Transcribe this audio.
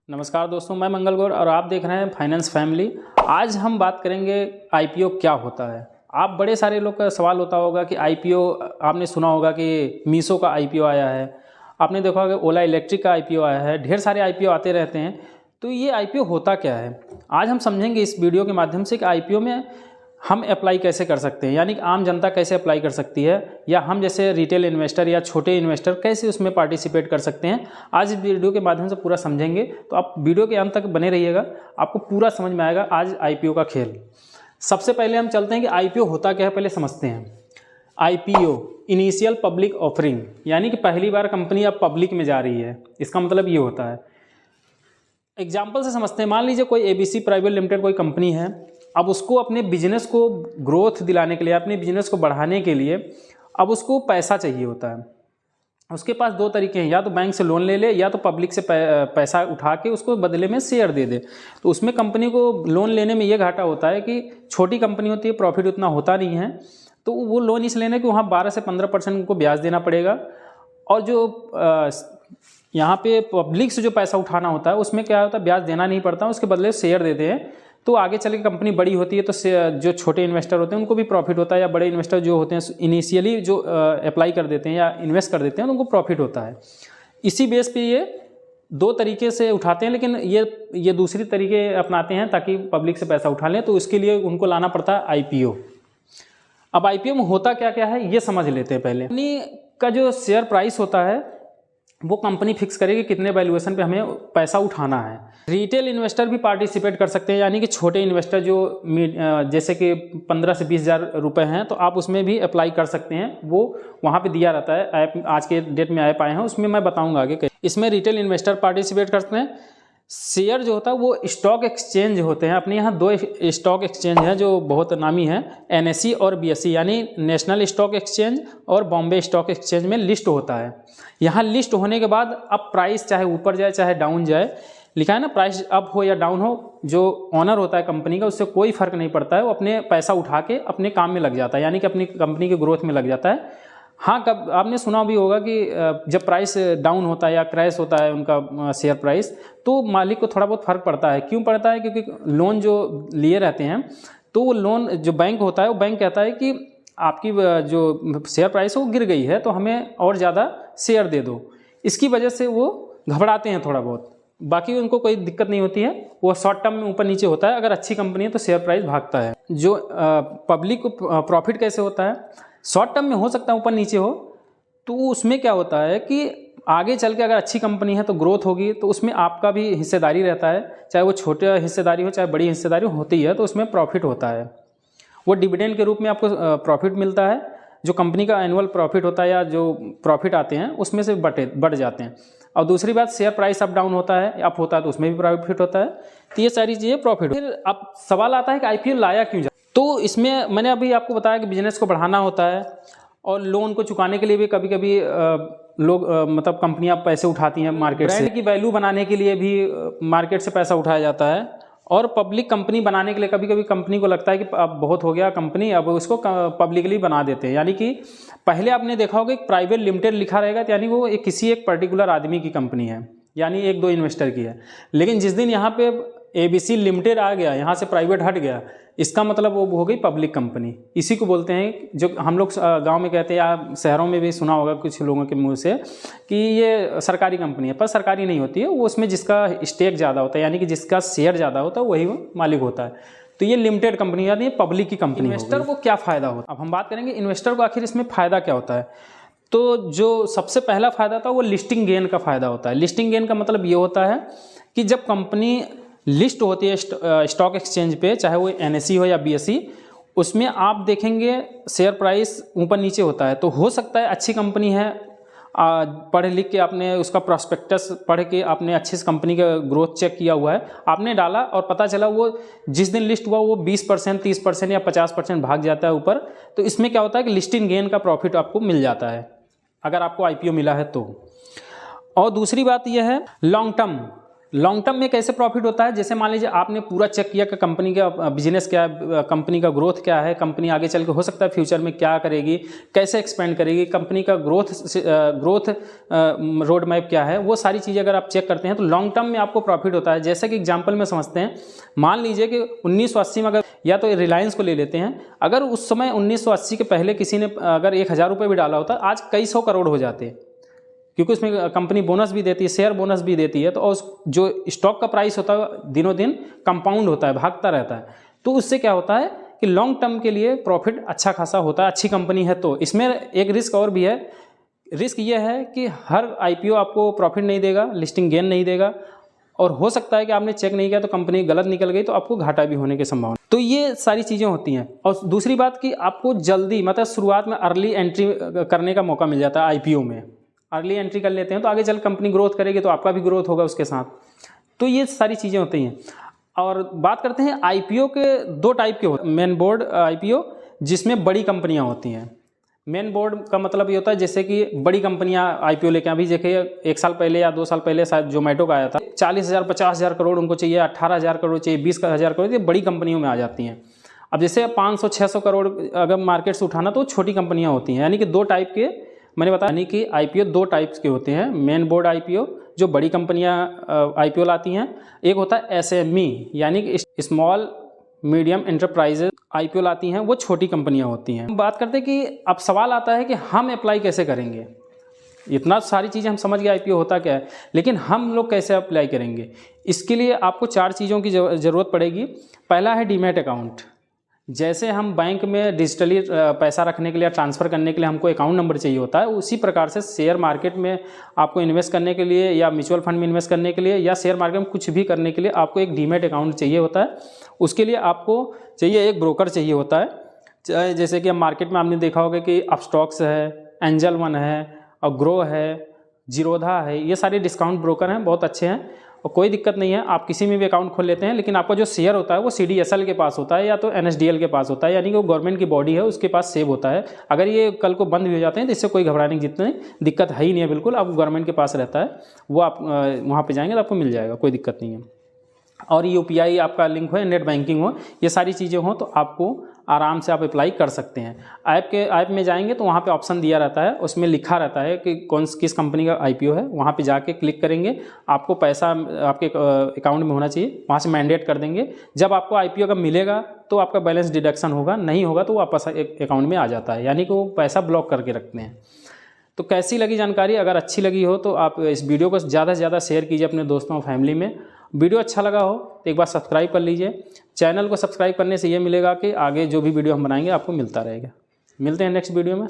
नमस्कार दोस्तों, मैं मंगल गौर और आप देख रहे हैं फाइनेंस फैमिली। आज हम बात करेंगे आईपीओ क्या होता है। आप बड़े सारे लोग का सवाल होता होगा कि आईपीओ, आपने सुना होगा कि मीशो का आईपीओ आया है, आपने देखा होगा ओला इलेक्ट्रिक का आईपीओ आया है, ढेर सारे आईपीओ आते रहते हैं। तो ये आईपीओ होता क्या है, आज हम समझेंगे इस वीडियो के माध्यम से कि आईपीओ में हम अप्लाई कैसे कर सकते हैं, यानी कि आम जनता कैसे अप्लाई कर सकती है, या हम जैसे रिटेल इन्वेस्टर या छोटे इन्वेस्टर कैसे उसमें पार्टिसिपेट कर सकते हैं। आज इस वीडियो के माध्यम से पूरा समझेंगे, तो आप वीडियो के अंत तक बने रहिएगा, आपको पूरा समझ में आएगा आज आईपीओ का खेल। सबसे पहले हम चलते हैं कि आईपीओ होता क्या है, पहले समझते हैं। आईपीओ इनिशियल पब्लिक ऑफरिंग, यानी कि पहली बार कंपनी अब पब्लिक में जा रही है, इसका मतलब ये होता है। एग्जाम्पल से समझते हैं, मान लीजिए कोई एबीसी प्राइवेट लिमिटेड कोई कंपनी है, अब उसको अपने बिजनेस को ग्रोथ दिलाने के लिए, अपने बिजनेस को बढ़ाने के लिए अब उसको पैसा चाहिए होता है। उसके पास दो तरीके हैं, या तो बैंक से लोन ले ले या तो पब्लिक से पैसा उठा के उसको बदले में शेयर दे दे। तो उसमें कंपनी को लोन लेने में ये घाटा होता है कि छोटी कंपनी होती है, प्रॉफिट उतना होता नहीं है, तो वो लोन इस लेने कि वहाँ 12 से 15% उनको ब्याज देना पड़ेगा। और जो यहाँ पे पब्लिक से जो पैसा उठाना होता है उसमें क्या होता है, ब्याज देना नहीं पड़ता, उसके बदले शेयर देते हैं। तो आगे चल के कंपनी बड़ी होती है तो जो छोटे इन्वेस्टर होते हैं उनको भी प्रॉफिट होता है, या बड़े इन्वेस्टर जो होते हैं इनिशियली जो अप्लाई कर देते हैं या इन्वेस्ट कर देते हैं उनको प्रॉफिट होता है। इसी बेस पे ये दो तरीके से उठाते हैं, लेकिन ये दूसरी तरीके अपनाते हैं ताकि पब्लिक से पैसा उठा लें, तो इसके लिए उनको लाना पड़ता है आईपीओ। अब आईपीओ में होता क्या क्या है ये समझ लेते हैं पहले। कंपनी का जो शेयर प्राइस होता है वो कंपनी फिक्स करेगी कितने वैल्यूएशन पे हमें पैसा उठाना है। रिटेल इन्वेस्टर भी पार्टिसिपेट कर सकते हैं, यानी कि छोटे इन्वेस्टर जो जैसे कि 15 से 20 हज़ार रुपये हैं, तो आप उसमें भी अप्लाई कर सकते हैं। वो वहाँ पे दिया रहता है, ऐप आज के डेट में ऐप आए हैं, उसमें मैं बताऊँगा आगे। इसमें रिटेल इन्वेस्टर पार्टिसिपेट करते हैं। शेयर जो होता है वो स्टॉक एक्सचेंज होते हैं, अपने यहाँ दो स्टॉक एक्सचेंज हैं जो बहुत नामी हैं, एनएसई और बीएसई, यानी नेशनल स्टॉक एक्सचेंज और बॉम्बे स्टॉक एक्सचेंज में लिस्ट होता है। यहाँ लिस्ट होने के बाद अब प्राइस चाहे ऊपर जाए चाहे डाउन जाए, लिखा है ना, प्राइस अप हो या डाउन हो, जो ऑनर होता है कंपनी का उससे कोई फर्क नहीं पड़ता है, वो अपने पैसा उठा के अपने काम में लग जाता है, यानी कि अपनी कंपनी की ग्रोथ में लग जाता है। हाँ, कब आपने सुना भी होगा कि जब प्राइस डाउन होता है या क्रैश होता है उनका शेयर प्राइस, तो मालिक को थोड़ा बहुत फर्क पड़ता है। क्यों पड़ता है? क्योंकि लोन जो लिए रहते हैं, तो वो लोन जो बैंक होता है वो बैंक कहता है कि आपकी जो शेयर प्राइस है वो गिर गई है, तो हमें और ज़्यादा शेयर दे दो। इसकी वजह से वो घबराते हैं थोड़ा बहुत, बाकी उनको कोई दिक्कत नहीं होती है। वो शॉर्ट टर्म में ऊपर नीचे होता है, अगर अच्छी कंपनी है तो शेयर प्राइस भागता है। जो पब्लिक को प्रॉफिट कैसे होता है, शॉर्ट टर्म में हो सकता है ऊपर नीचे हो, तो उसमें क्या होता है कि आगे चल के अगर अच्छी कंपनी है तो ग्रोथ होगी, तो उसमें आपका भी हिस्सेदारी रहता है, चाहे वो छोटे हिस्सेदारी हो चाहे बड़ी हिस्सेदारी होती है, तो उसमें प्रॉफिट होता है। वो डिविडेंड के रूप में आपको प्रॉफिट मिलता है, जो कंपनी का एनुअल प्रॉफिट होता है या जो प्रॉफिट आते हैं उसमें से बढ़ जाते हैं। और दूसरी बात, शेयर प्राइस अप डाउन होता है, अप होता है तो उसमें भी प्रॉफिट होता है। तो ये सारी चीज़ें प्रॉफिट। फिर अब सवाल आता है कि आईपीओ लाया क्यों जाए। तो इसमें मैंने अभी आपको बताया कि बिजनेस को बढ़ाना होता है, और लोन को चुकाने के लिए भी कभी कभी लोग मतलब कंपनियां पैसे उठाती हैं मार्केट से। ब्रांड की वैल्यू बनाने के लिए भी मार्केट से पैसा उठाया जाता है, और पब्लिक कंपनी बनाने के लिए कभी कभी कंपनी को लगता है कि अब बहुत हो गया कंपनी, अब उसको पब्लिकली बना देते हैं। यानी कि पहले आपने देखा होगा एक प्राइवेट लिमिटेड लिखा रहेगा, तो यानी वो किसी एक पर्टिकुलर आदमी की कंपनी है, यानी एक दो इन्वेस्टर की है। लेकिन जिस दिन यहाँ पे एबीसी लिमिटेड आ गया, यहाँ से प्राइवेट हट गया, इसका मतलब वो हो गई पब्लिक कंपनी। इसी को बोलते हैं, जो हम लोग गांव में कहते हैं या शहरों में भी सुना होगा कुछ लोगों के मुंह से, कि ये सरकारी कंपनी है, पर सरकारी नहीं होती है वो। उसमें जिसका स्टेक ज़्यादा होता है, यानी कि जिसका शेयर ज़्यादा होता है वही मालिक होता है। तो ये लिमिटेड कंपनी, यानी ये पब्लिक की कंपनी। इन्वेस्टर को क्या फ़ायदा होता है, अब हम बात करेंगे इन्वेस्टर को आखिर इसमें फ़ायदा क्या होता है। तो जो सबसे पहला फ़ायदा था वो लिस्टिंग गेन का फ़ायदा होता है। लिस्टिंग गेन का मतलब ये होता है कि जब कंपनी लिस्ट होती है स्टॉक एक्सचेंज पे, चाहे वो एनएसई हो या बीएसई, उसमें आप देखेंगे शेयर प्राइस ऊपर नीचे होता है। तो हो सकता है अच्छी कंपनी है, पढ़ लिख के आपने उसका प्रॉस्पेक्टस पढ़ के आपने अच्छी कंपनी का ग्रोथ चेक किया हुआ है, आपने डाला और पता चला वो जिस दिन लिस्ट हुआ वो 20%, 30% या 50% भाग जाता है ऊपर। तो इसमें क्या होता है कि लिस्टिंग गेन का प्रॉफिट आपको मिल जाता है, अगर आपको आईपीओ मिला है तो। और दूसरी बात यह है लॉन्ग टर्म, लॉन्ग टर्म में कैसे प्रॉफिट होता है, जैसे मान लीजिए आपने पूरा चेक किया कि कंपनी का बिजनेस क्या है, कंपनी का ग्रोथ क्या है, कंपनी आगे चल के हो सकता है फ्यूचर में क्या करेगी, कैसे एक्सपेंड करेगी, कंपनी का ग्रोथ रोड मैप क्या है, वो सारी चीज़ें अगर आप चेक करते हैं तो लॉन्ग टर्म में आपको प्रॉफिट होता है। जैसे कि एग्जाम्पल में समझते हैं, मान लीजिए कि 1980 में अगर, या तो रिलायंस को ले लेते हैं, अगर उस समय 1980 के पहले किसी ने अगर 1000 रुपये भी डाला होता, आज कई सौ करोड़ हो जाते, क्योंकि उसमें कंपनी बोनस भी देती है, शेयर बोनस भी देती है, तो उस जो स्टॉक का प्राइस होता है दिनों दिन कंपाउंड होता है, भागता रहता है। तो उससे क्या होता है कि लॉन्ग टर्म के लिए प्रॉफिट अच्छा खासा होता है, अच्छी कंपनी है तो। इसमें एक रिस्क और भी है, रिस्क ये है कि हर आईपीओ आपको प्रॉफिट नहीं देगा, लिस्टिंग गेन नहीं देगा, और हो सकता है कि आपने चेक नहीं किया तो कंपनी गलत निकल गई तो आपको घाटा भी होने की संभावना। तो ये सारी चीज़ें होती हैं। और दूसरी बात कि आपको जल्दी, मतलब शुरुआत में अर्ली एंट्री करने का मौका मिल जाता है आईपीओ में। अर्ली एंट्री कर लेते हैं तो आगे चल कंपनी ग्रोथ करेगी तो आपका भी ग्रोथ होगा उसके साथ। तो ये सारी चीज़ें होती हैं। और बात करते हैं आईपीओ के, दो टाइप के होते हैं। मेन बोर्ड आईपीओ, जिसमें बड़ी कंपनियां होती हैं। मेन बोर्ड का मतलब ये होता है जैसे कि बड़ी कंपनियां आईपीओ लेके, अभी देखिए 1 साल पहले या 2 साल पहले शायद जोमेटो का आया था, 40,000 50,000 करोड़ उनको चाहिए, 18,000 करोड़ चाहिए, 20,000 करोड़, ये बड़ी कंपनियों में आ जाती हैं। अब जैसे 500-600 करोड़ अगर मार्केट से उठाना तो छोटी कंपनियां होती हैं। यानी कि दो टाइप के मैंने बताया, यानी कि आईपीओ दो टाइप्स के होते हैं। मेन बोर्ड आईपीओ जो बड़ी कंपनियां आईपीओ लाती हैं, एक होता है एसएमई यानी कि स्मॉल मीडियम एंटरप्राइजेज आईपीओ लाती हैं, वो छोटी कंपनियां होती हैं। बात करते हैं कि अब सवाल आता है कि हम अप्लाई कैसे करेंगे। इतना सारी चीज़ें हम समझ गए आईपीओ होता क्या है, लेकिन हम लोग कैसे अप्लाई करेंगे। इसके लिए आपको 4 चीज़ों की ज़रूरत पड़ेगी। पहला है डीमैट अकाउंट। जैसे हम बैंक में डिजिटली पैसा रखने के लिए, ट्रांसफ़र करने के लिए हमको अकाउंट नंबर चाहिए होता है, उसी प्रकार से शेयर मार्केट में आपको इन्वेस्ट करने के लिए, या म्यूचुअल फंड में इन्वेस्ट करने के लिए, या शेयर मार्केट में कुछ भी करने के लिए आपको एक डीमैट अकाउंट चाहिए होता है। उसके लिए आपको चाहिए एक ब्रोकर चाहिए होता है। जैसे कि हम मार्केट में आपने देखा होगा कि अपस्टॉक्स है, एंजल वन है, और ग्रो है, जीरोधा है, ये सारे डिस्काउंट ब्रोकर हैं, बहुत अच्छे हैं और कोई दिक्कत नहीं है। आप किसी में भी अकाउंट खोल लेते हैं, लेकिन आपका जो शेयर होता है वो सीडीएसएल के पास होता है या तो एनएसडीएल के पास होता है, यानी कि वो गवर्नमेंट की बॉडी है, उसके पास सेव होता है। अगर ये कल को बंद भी हो जाते हैं तो इससे कोई घबराने की जितनी दिक्कत है ही नहीं है, बिल्कुल आप गवर्नमेंट के पास रहता है, वो आप वहाँ पर जाएंगे तो आपको मिल जाएगा, कोई दिक्कत नहीं है। और यूपीआई आपका लिंक हो या नेट बैंकिंग हो, ये सारी चीज़ें हों तो आपको आराम से आप अप्लाई कर सकते हैं। ऐप में जाएंगे तो वहाँ पे ऑप्शन दिया रहता है, उसमें लिखा रहता है कि किस कंपनी का आईपीओ है। वहाँ पे जाके क्लिक करेंगे, आपको पैसा आपके अकाउंट में होना चाहिए, वहाँ से मैंडेट कर देंगे। जब आपको आईपीओ का मिलेगा तो आपका बैलेंस डिडक्शन होगा, नहीं होगा तो वापस अकाउंट में आ जाता है, यानी कि वो पैसा ब्लॉक करके रखते हैं। तो कैसी लगी जानकारी? अगर अच्छी लगी हो तो आप इस वीडियो को ज़्यादा से ज़्यादा शेयर कीजिए अपने दोस्तों और फैमिली में। वीडियो अच्छा लगा हो तो एक बार सब्सक्राइब कर लीजिए। चैनल को सब्सक्राइब करने से ये मिलेगा कि आगे जो भी वीडियो हम बनाएंगे आपको मिलता रहेगा। मिलते हैं नेक्स्ट वीडियो में।